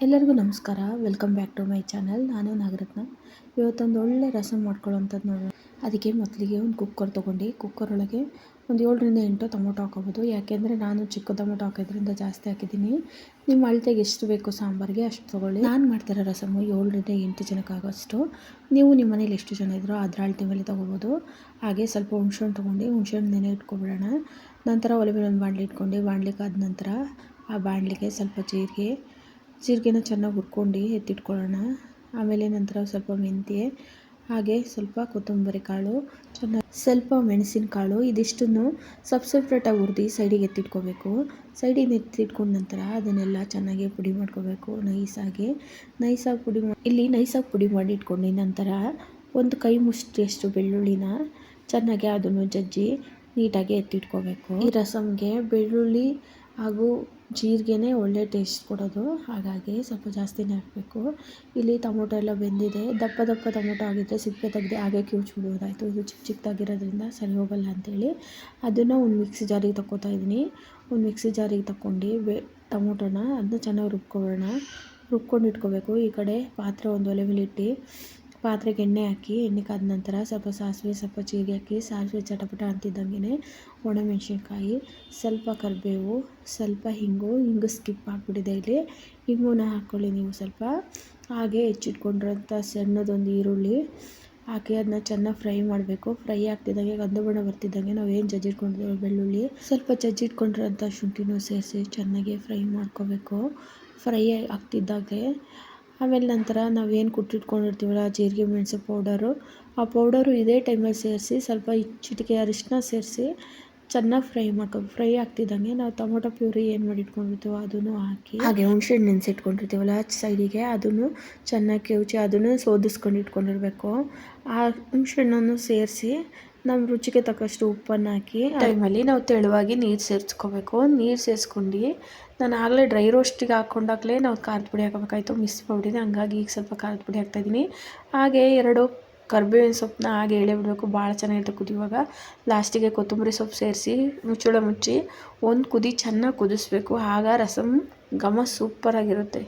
ಎಲ್ಲರಿಗೂ ನಮಸ್ಕಾರ. Welcome back to my channel. ನಾನು ನಾಗರತ್ನ. ಇವತ್ತೊಂದು ಒಳ್ಳೆ ರಸಮ್ ಮಾಡ್ಕೊಳ್ಳೋಂಥದ್ದು ನೋಡೋಣ. ಅದಕ್ಕೆ ಮೊದಲಿಗೆ ಒಂದು ಕುಕ್ಕರ್ ತೊಗೊಂಡು ಕುಕ್ಕರ್ ಒಳಗೆ ಒಂದು 7ರಿಂದ 8 ಟೊಮೊಟೊ ಹಾಕೋಬೋದು. ಯಾಕೆಂದರೆ ನಾನು ಚಿಕ್ಕ ಟೊಮೊಟೊ ಹಾಕೋದ್ರಿಂದ ಜಾಸ್ತಿ ಹಾಕಿದ್ದೀನಿ. ನಿಮ್ಮ ಅಳತೆಗೆ ಎಷ್ಟು ಬೇಕು ಸಾಂಬಾರಿಗೆ ಅಷ್ಟು ತೊಗೊಳ್ಳಿ. ನಾನು ಮಾಡ್ತಿರೋ ರಸಮು 7ರಿಂದ 8 ಜನಕ್ಕಾಗೋಷ್ಟು. ನೀವು ನಿಮ್ಮ ಮನೇಲಿ ಎಷ್ಟು ಜನ ಇದ್ರೋ ಅದರ ಅಳತೆ ಮೇಲೆ ತೊಗೋಬೋದು. ಹಾಗೆ ಸ್ವಲ್ಪ ಹುಣ್ಸೆಹಣ್ಣು ತೊಗೊಂಡು ಹುಣ್ಸೆಹಣ್ಣು ನೆನೆ ಇಟ್ಕೊಬಿಡೋಣ. ನಂತರ ಒಲೆ ಮೇಲೆ ಒಂದು ಬಾಣಲೆ ಇಟ್ಕೊಂಡು ಬಾಣಲೆಗೆ ಆದ ನಂತರ ಆ ಬಾಣಲೆಗೆ ಸ್ವಲ್ಪ ಜೀರಿಗೆನ ಚೆನ್ನಾಗಿ ಹುರ್ಕೊಂಡು ಎತ್ತಿಟ್ಕೊಳ್ಳೋಣ. ಆಮೇಲೆ ನಂತರ ಸ್ವಲ್ಪ ಮೆಂತ್ಯ, ಹಾಗೆ ಸ್ವಲ್ಪ ಕೊತ್ತಂಬರಿ ಕಾಳು, ಸ್ವಲ್ಪ ಮೆಣಸಿನಕಾಳು, ಇದಿಷ್ಟನ್ನು ಸಪ್ರೇಟಾಗಿ ಹುರಿದು ಸೈಡಿಗೆ ಎತ್ತಿಟ್ಕೋಬೇಕು. ಸೈಡಿಗೆ ಎತ್ತಿಟ್ಕೊಂಡ ನಂತರ ಅದನ್ನೆಲ್ಲ ಚೆನ್ನಾಗಿ ಪುಡಿ ಮಾಡ್ಕೋಬೇಕು. ನೈಸಾಗಿ ಪುಡಿ ಮಾಡಿ ಇಟ್ಕೊಂಡು ನಂತರ ಒಂದು ಕೈ ಮುಷ್ಟಿಯಷ್ಟು ಬೆಳ್ಳುಳ್ಳಿನ ಚೆನ್ನಾಗಿ ಅದನ್ನು ಜಜ್ಜಿ ನೀಟಾಗಿ ಎತ್ತಿಟ್ಕೋಬೇಕು. ಈ ರಸಮ್ಗೆ ಬೆಳ್ಳುಳ್ಳಿ ಹಾಗೂ ಜೀರಿಗೆನೇ ಒಳ್ಳೆ ಟೇಸ್ಟ್ ಕೊಡೋದು, ಹಾಗಾಗಿ ಸ್ವಲ್ಪ ಜಾಸ್ತಿನೇ ಹಾಕಬೇಕು. ಇಲ್ಲಿ ಟೊಮೊಟೊ ಎಲ್ಲ ಬೆಂದಿದೆ. ದಪ್ಪ ಟೊಮೊಟೊ ಆಗಿದ್ದರೆ ಸಿಪ್ಪೆ ತೆಗೆದು ಹಾಗೆ ಕಿವುಚ್ಬಿಡ್ಬೋದಾಯಿತು. ಇದು ಚಿಕ್ಕದಾಗಿರೋದ್ರಿಂದ ಸರಿ ಹೋಗಲ್ಲ ಅಂಥೇಳಿ ಅದನ್ನು ಒಂದು ಮಿಕ್ಸಿ ಜಾರಿಗೆ ತಗೋತಾ ಇದ್ದೀನಿ. ಒಂದು ಮಿಕ್ಸಿ ಜಾರಿಗೆ ತಗೊಂಡು ಟೊಮೊಟೊನ ಅದನ್ನ ಚೆನ್ನಾಗಿ ರುಬ್ಕೊಂಡು ಇಟ್ಕೋಬೇಕು. ಈ ಕಡೆ ಪಾತ್ರೆ ಒಂದು ಒಲೆ ಮೇಲೆ ಇಟ್ಟು ಪಾತ್ರೆಗೆ ಎಣ್ಣೆ ಹಾಕಿ ಎಣ್ಣೆ ಕಾದ ನಂತರ ಸ್ವಲ್ಪ ಸಾಸಿವೆ, ಸ್ವಲ್ಪ ಜೀರಿಗೆ ಹಾಕಿ ಸಾಸಿವೆ ಚಟಪಟ ಅಂತಿದ್ದಂಗೆ ಒಣಮೆಣಸಿನ್ಕಾಯಿ, ಸ್ವಲ್ಪ ಕರಿಬೇವು, ಸ್ವಲ್ಪ ಹಿಂಗು ಸ್ಕಿಪ್ ಆಗಿಬಿಟ್ಟಿದೆ. ಇಲ್ಲಿ ಹಿಂಗುನ ಹಾಕ್ಕೊಳ್ಳಿ ನೀವು ಸ್ವಲ್ಪ. ಹಾಗೆ ಹೆಚ್ಚಿಟ್ಕೊಂಡಿರೋಂಥ ಸಣ್ಣದೊಂದು ಈರುಳ್ಳಿ ಹಾಕಿ ಅದನ್ನ ಚೆನ್ನಾಗಿ ಫ್ರೈ ಮಾಡಬೇಕು. ಫ್ರೈ ಆಗ್ತಿದ್ದಂಗೆ ಗಂಧ ಬಣ್ಣ ಬರ್ತಿದ್ದಂಗೆ ನಾವು ಏನು ಜಜ್ಜಿಟ್ಕೊಂಡಿದ್ದೀವಿ ಬೆಳ್ಳುಳ್ಳಿ, ಸ್ವಲ್ಪ ಜಜ್ಜಿಟ್ಕೊಂಡಿರೋಂಥ ಶುಂಠಿನೂ ಸೇರಿಸಿ ಚೆನ್ನಾಗಿ ಫ್ರೈ ಮಾಡ್ಕೋಬೇಕು. ಫ್ರೈ ಆಗ್ತಿದ್ದಾಗೆ ಆಮೇಲೆ ನಂತರ ನಾವೇನು ಕುಟ್ಟಿಟ್ಕೊಂಡಿರ್ತೀವಲ್ಲ ಜೀರಿಗೆ ಮೆಣಸು ಪೌಡರು, ಆ ಪೌಡರು ಇದೇ ಟೈಮಲ್ಲಿ ಸೇರಿಸಿ ಸ್ವಲ್ಪ ಚಿಟಿಕೆ ಅರಿಶಿನ ಸೇರಿಸಿ ಚೆನ್ನಾಗಿ ಫ್ರೈ ಮಾಡ್ಕೋಬೇಕು. ಫ್ರೈ ಆಗ್ತಿದ್ದಂಗೆ ನಾವು ಟೊಮೊಟೊ ಪ್ಯೂರಿ ಏನು ಮಾಡಿ ಇಟ್ಕೊಂಡಿರ್ತೀವೋ ಅದನ್ನು ಹಾಕಿ, ಹಾಗೆ ಹುಣ್ಸೆಹಣ್ಣು ನೆನೆಸಿಟ್ಕೊಂಡಿರ್ತೀವಲ್ಲ ಸೈಡಿಗೆ ಅದನ್ನು ಚೆನ್ನಾಗಿ ಕಿವುಚಿ ಅದನ್ನು ಸೋದಿಸ್ಕೊಂಡು ಇಟ್ಕೊಂಡಿರಬೇಕು. ಆ ಹುಣ್ಸೆಹಣ್ಣನ್ನು ಸೇರಿಸಿ ನಮ್ಮ ರುಚಿಗೆ ತಕ್ಕಷ್ಟು ಉಪ್ಪನ್ನು ಹಾಕಿ ಟೈಮಲ್ಲಿ ನಾವು ತೆಳುವಾಗಿ ನೀರು ಸೇರಿಸ್ಕೋಬೇಕು. ನೀರು ಸೇರಿಸ್ಕೊಂಡು ನಾನು ಆಗಲೇ ಡ್ರೈ ರೋಸ್ಟಿಗೆ ಹಾಕ್ಕೊಂಡಾಗಲೇ ನಾವು ಖಾರದ ಪುಡಿ ಹಾಕೋಬೇಕಾಯ್ತು, ಮಿಸ್ ಮಾಡಿಬಿಟ್ಟಿದೆ. ಹಂಗಾಗಿ ಈಗ ಸ್ವಲ್ಪ ಖಾರದ ಪುಡಿ ಹಾಕ್ತಾಯಿದ್ದೀನಿ. ಹಾಗೆ 2 ಕರಿಬೇವಿನ ಸೊಪ್ಪನ್ನ ಹಾಗೆ ಎಳೆ ಬಿಡಬೇಕು. ಭಾಳ ಚೆನ್ನಾಗಿರುತ್ತೆ ಕುದಿಯುವಾಗ. ಲಾಸ್ಟಿಗೆ ಕೊತ್ತಂಬರಿ ಸೊಪ್ಪು ಸೇರಿಸಿ ಮುಚ್ಚಳ ಮುಚ್ಚಿ ಒಂದು ಕುದಿ ಚೆನ್ನಾಗಿ ಕುದಿಸ್ಬೇಕು. ಆಗ ರಸಮ್ ಘಮ ಸೂಪರಾಗಿರುತ್ತೆ.